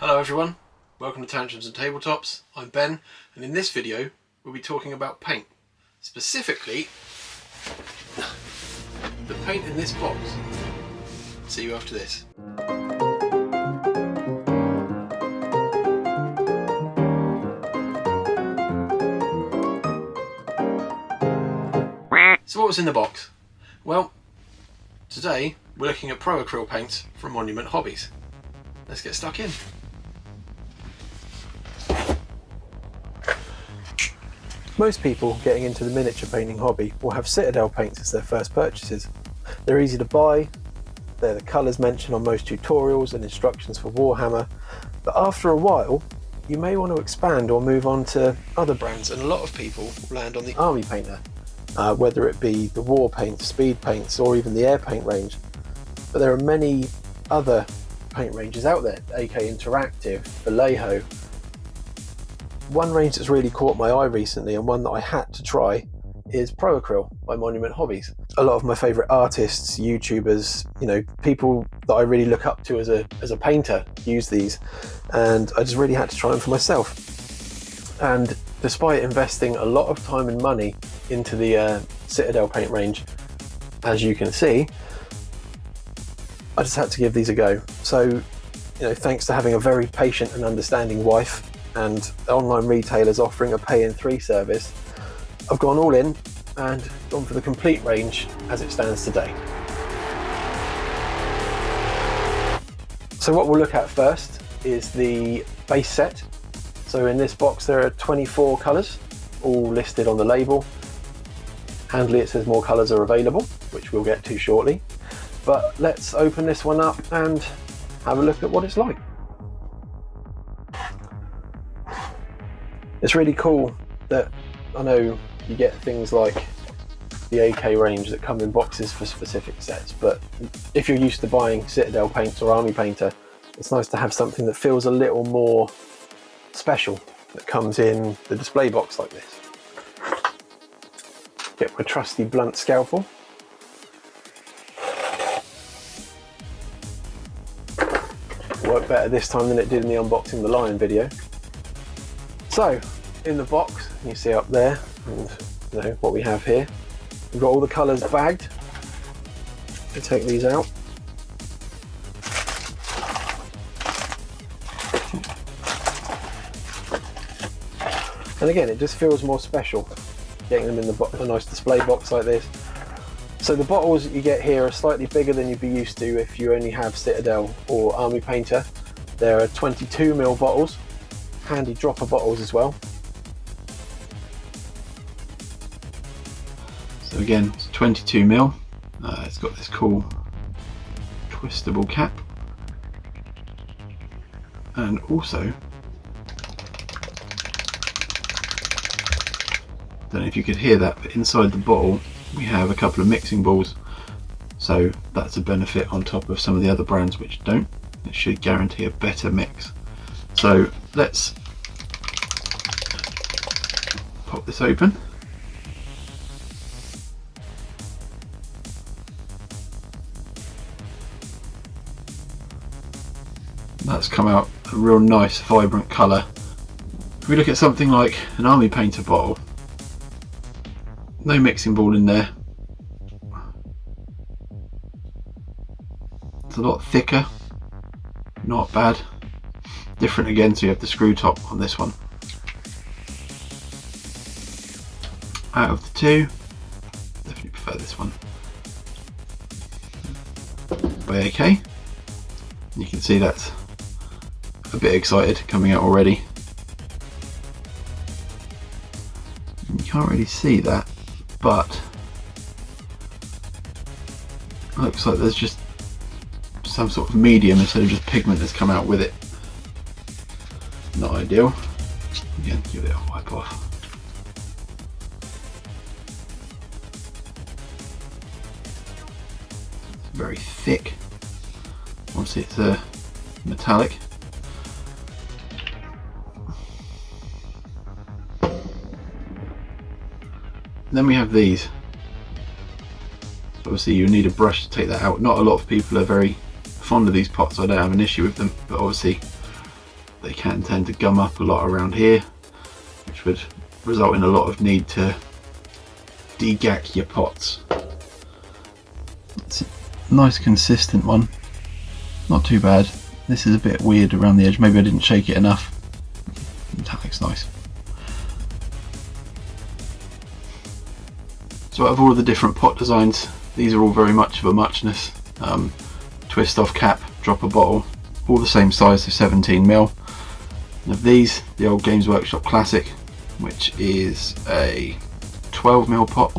Hello everyone, welcome to Tantrums and Tabletops. I'm Ben, and in this video we'll be talking about paint. Specifically, the paint in this box. See you after this. So what was in the box? Well, today we're looking at Pro Acryl paints from Monument Hobbies. Let's get stuck in. Most people getting into the miniature painting hobby will have Citadel paints as their first purchases. They're easy to buy, they're the colours mentioned on most tutorials and instructions for Warhammer, but after a while you may want to expand or move on to other brands, and a lot of people land on the army painter, whether it be the war paints, speed paints, or even the air paint range. But there are many other paint ranges out there, AK Interactive, Vallejo. One range that's really caught my eye recently, and one that I had to try, is Pro Acryl by Monument Hobbies. A lot of my favourite artists, YouTubers, people that I really look up to as a painter use these, and I just really had to try them for myself. And despite investing a lot of time and money into the Citadel paint range, as you can see, I just had to give these a go. So, thanks to having a very patient and understanding wife and online retailers offering a pay-in-3 service, I've gone all in and gone for the complete range as it stands today. So what we'll look at first is the base set. So in this box there are 24 colours, all listed on the label. Handily it says more colours are available, which we'll get to shortly. But let's open this one up and have a look at what it's like. It's really cool that I know you get things like the AK range that come in boxes for specific sets, but if you're used to buying Citadel paints or Army Painter, it's nice to have something that feels a little more special that comes in the display box like this. Get my trusty blunt scalpel. Worked better this time than it did in the unboxing the Lion video. So, in the box, you see up there, and what we have here. We've got all the colours bagged. I'll take these out. And again, it just feels more special getting them in a nice display box like this. So the bottles that you get here are slightly bigger than you'd be used to if you only have Citadel or Army Painter. There are 22mm bottles, handy dropper bottles as well. So again, it's 22mm. It's got this cool twistable cap, and also, don't know if you could hear that, but inside the bottle we have a couple of mixing balls, so that's a benefit on top of some of the other brands which don't. It should guarantee a better mix. So let's pop this open. That's come out a real nice vibrant colour. If we look at something like an Army Painter bottle, no mixing ball in there. It's a lot thicker, not bad. Different again, so you have the screw top on this one. Out of the two, definitely prefer this one. By AK, you can see that's a bit excited coming out already. You can't really see that, but it looks like there's just some sort of medium instead of just pigment that's come out with it. Not ideal. Again, give it a wipe off. It's very thick. Obviously it's metallic. Then we have these. Obviously you need a brush to take that out. Not a lot of people are very fond of these pots, so I don't have an issue with them, but obviously they can tend to gum up a lot around here, which would result in a lot of need to degack your pots. It's a nice consistent one, not too bad. This is a bit weird around the edge, maybe I didn't shake it enough. Metallic's nice. So out of all of the different pot designs, these are all very much of a muchness. Twist off cap, drop a bottle, all the same size, so 17mm. And of these, the old Games Workshop Classic, which is a 12mm pot,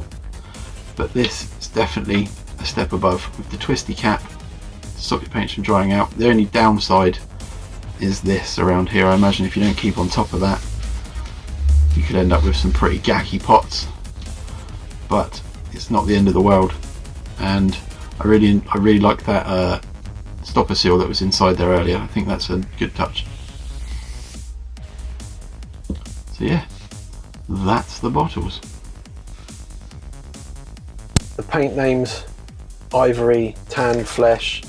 but this is definitely a step above with the twisty cap to stop your paints from drying out. The only downside is this around here. I imagine if you don't keep on top of that, you could end up with some pretty gacky pots, but it's not the end of the world. And I really like that stopper seal that was inside there earlier. I think that's a good touch. So yeah, that's the bottles. The paint names: ivory, tan flesh,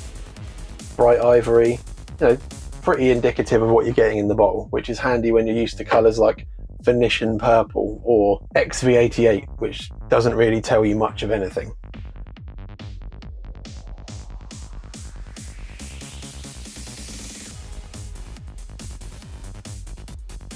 bright ivory, you know, pretty indicative of what you're getting in the bottle, which is handy when you're used to colours like Venetian purple or XV88, which doesn't really tell you much of anything.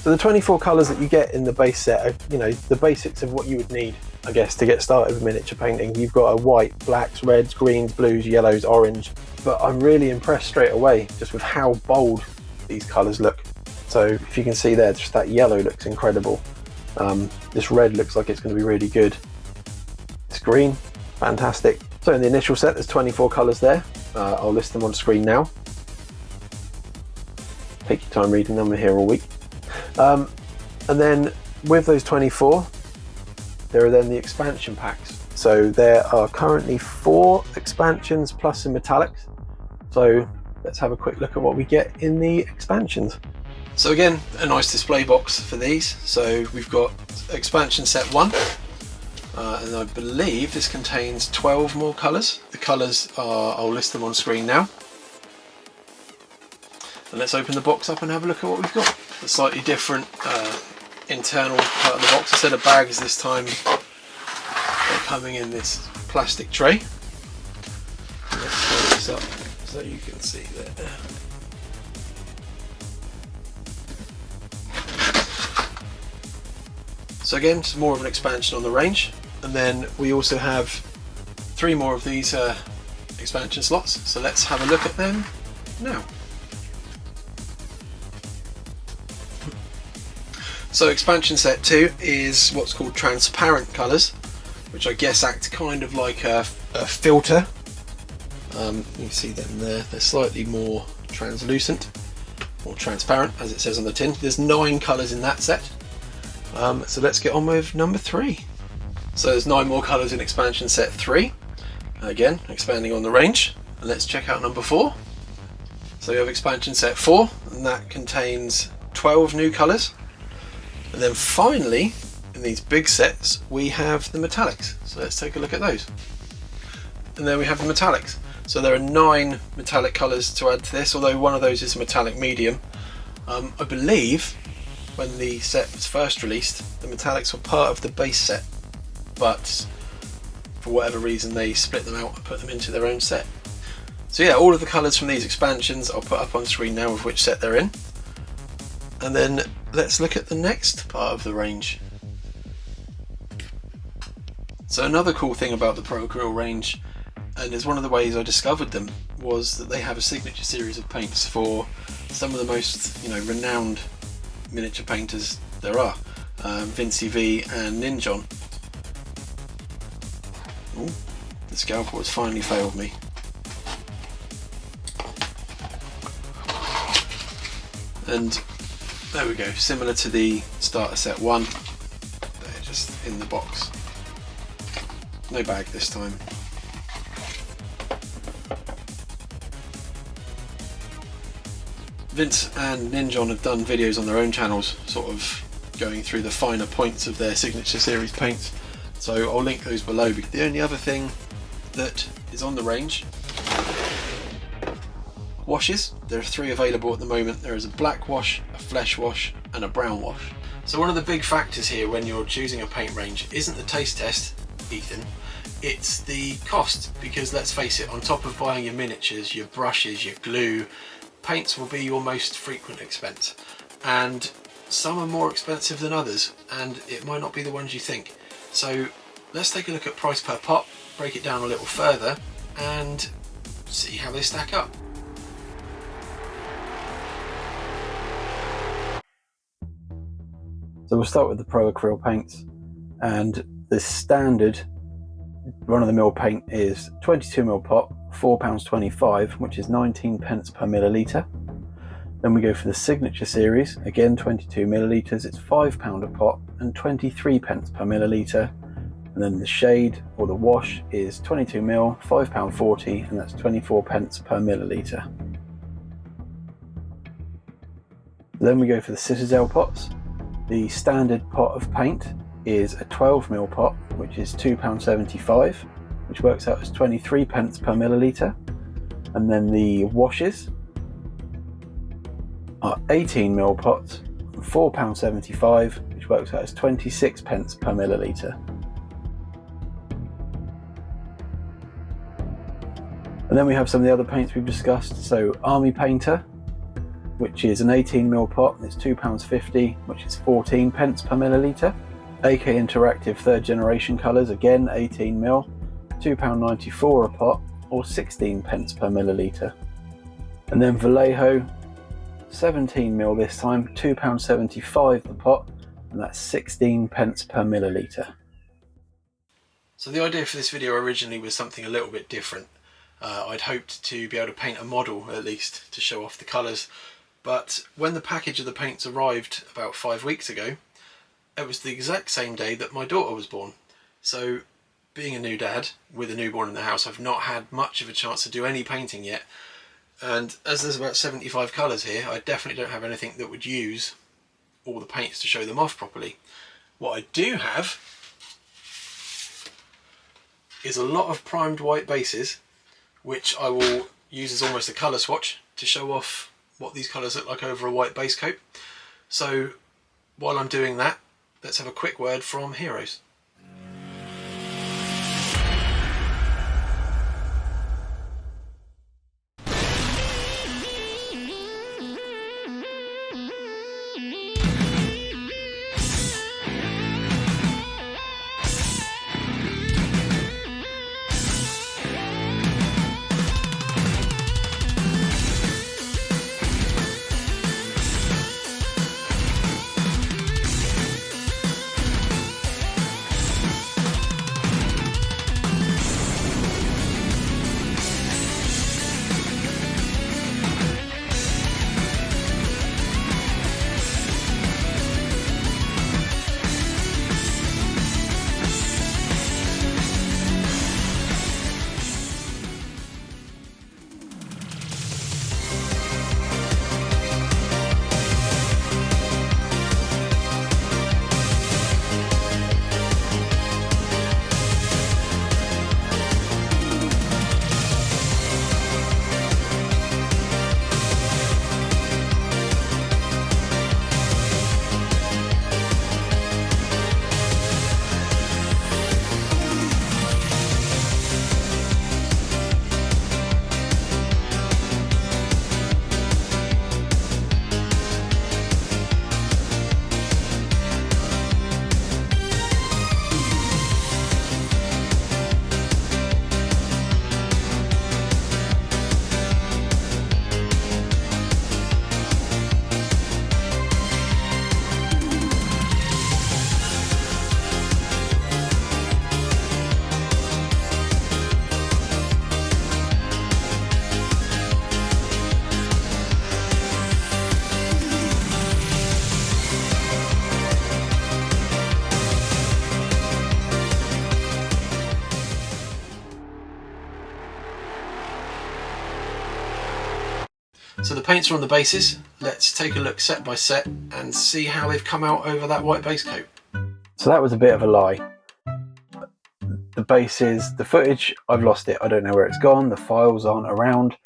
So the 24 colours that you get in the base set are, you know, the basics of what you would need, I guess, to get started with miniature painting. You've got a white, blacks, reds, greens, blues, yellows, orange, but I'm really impressed straight away just with how bold these colours look. So if you can see there, just that yellow looks incredible. This red looks like it's going to be really good. This green, fantastic. So in the initial set, there's 24 colours there. I'll list them on screen now. Take your time reading them, we're here all week. And then with those 24, there are then the expansion packs. So there are currently 4 expansions plus some metallics. So let's have a quick look at what we get in the expansions. So again, a nice display box for these. So we've got expansion set 1, and I believe this contains 12 more colours. The colours are, I'll list them on screen now. And let's open the box up and have a look at what we've got. A slightly different internal part of the box. Instead of bags this time, they're coming in this plastic tray. Let's pull this up so you can see that. So again, it's more of an expansion on the range, and then we also have 3 more of these expansion slots. So let's have a look at them now. So expansion set 2 is what's called transparent colours, which I guess act kind of like a filter. You see them there, they're slightly more translucent or transparent, as it says on the tin. There's 9 colours in that set. So let's get on with number 3. So there's 9 more colours in expansion set 3. Again, expanding on the range. And let's check out number 4. So we have expansion set 4, and that contains 12 new colours. And then finally, in these big sets, we have the metallics. So let's take a look at those. And there we have the metallics. So there are 9 metallic colours to add to this, although one of those is a metallic medium. I believe when the set was first released, the metallics were part of the base set, but for whatever reason they split them out and put them into their own set. So yeah, all of the colours from these expansions I'll put up on screen now with which set they're in. And then let's look at the next part of the range. So another cool thing about the Pro Acryl range, and it's one of the ways I discovered them, was that they have a signature series of paints for some of the most, you know, renowned miniature painters there are. Vincey V and Ninjon. Ooh, the scalpel has finally failed me. And there we go, similar to the starter set 1, they're just in the box. No bag this time. Vince and Ninjon have done videos on their own channels, sort of going through the finer points of their signature series paints, so I'll link those below. The only other thing that is on the range, washes. There are 3 available at the moment. There is a black wash, a flesh wash and a brown wash. So one of the big factors here when you're choosing a paint range isn't the taste test, Ethan, it's the cost, because let's face it, on top of buying your miniatures, your brushes, your glue, paints will be your most frequent expense, and some are more expensive than others, and it might not be the ones you think. So let's take a look at price per pot, break it down a little further and see how they stack up. So we'll start with the Pro Acryl paints, and the standard run-of-the-mill paint is 22mm pot, £4.25, which is 19p per milliliter. Then we go for the Signature series, again 22ml, it's £5 a pot and 23p per milliliter. And then the shade or the wash is 22ml, £5.40, and that's 24p per milliliter. Then we go for the Citadel pots. The standard pot of paint is a 12ml pot, which is £2.75, which works out as 23p per milliliter. And then the washes are 18ml pots, £4.75, which works out as 26p per milliliter. And then we have some of the other paints we've discussed. So Army Painter, which is an 18ml pot, and it's £2.50, which is 14p per milliliter. AK Interactive 3rd Generation Colours, again 18ml, £2.94 a pot, or 16p per milliliter. And then Vallejo, 17ml this time, £2.75 the pot, and that's 16p per milliliter. So the idea for this video originally was something a little bit different. I'd hoped to be able to paint a model at least to show off the colours, but when the package of the paints arrived about 5 weeks ago, it was the exact same day that my daughter was born. So being a new dad with a newborn in the house, I've not had much of a chance to do any painting yet, and as there's about 75 colours here, I definitely don't have anything that would use all the paints to show them off properly. What I do have is a lot of primed white bases, which I will use as almost a colour swatch to show off what these colours look like over a white base coat. So while I'm doing that, let's have a quick word from Heroes. So the paints are on the bases. Let's take a look set by set and see how they've come out over that white base coat. So that was a bit of a lie. The bases, the footage, I've lost it. I don't know where it's gone. The files aren't around.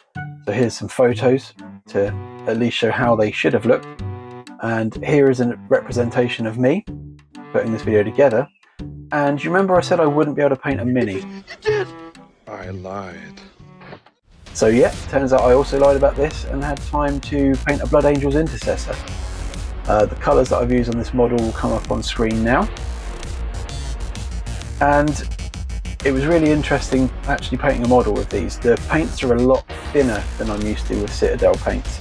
So here's some photos to at least show how they should have looked. And here is a representation of me putting this video together. And you remember I said I wouldn't be able to paint a mini? You did! I lied. So yeah, turns out I also lied about this and had time to paint a Blood Angel's Intercessor. The colours that I've used on this model will come up on screen now. And it was really interesting actually painting a model with these. The paints are a lot thinner than I'm used to with Citadel paints.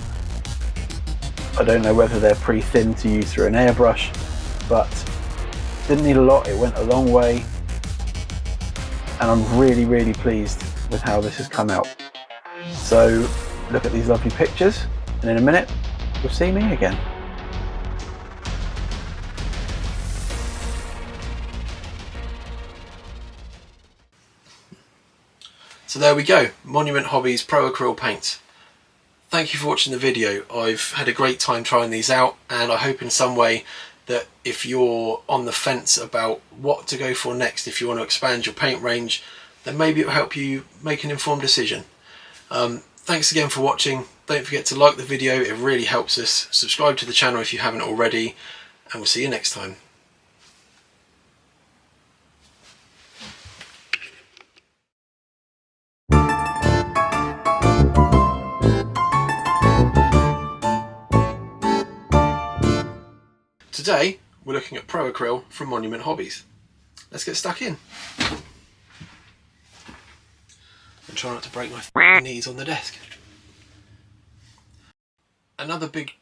I don't know whether they're pretty thin to use through an airbrush, but didn't need a lot, it went a long way. And I'm really, really pleased with how this has come out. So look at these lovely pictures, and in a minute, you'll see me again. So there we go, Monument Hobbies Pro Acryl paints. Thank you for watching the video. I've had a great time trying these out, and I hope in some way that if you're on the fence about what to go for next, if you want to expand your paint range, then maybe it'll help you make an informed decision. Thanks again for watching. Don't forget to like the video, it really helps us. Subscribe to the channel if you haven't already, and we'll see you next time. Today we're looking at Pro Acryl from Monument Hobbies. Let's get stuck in. And try not to break my knees on the desk. Another big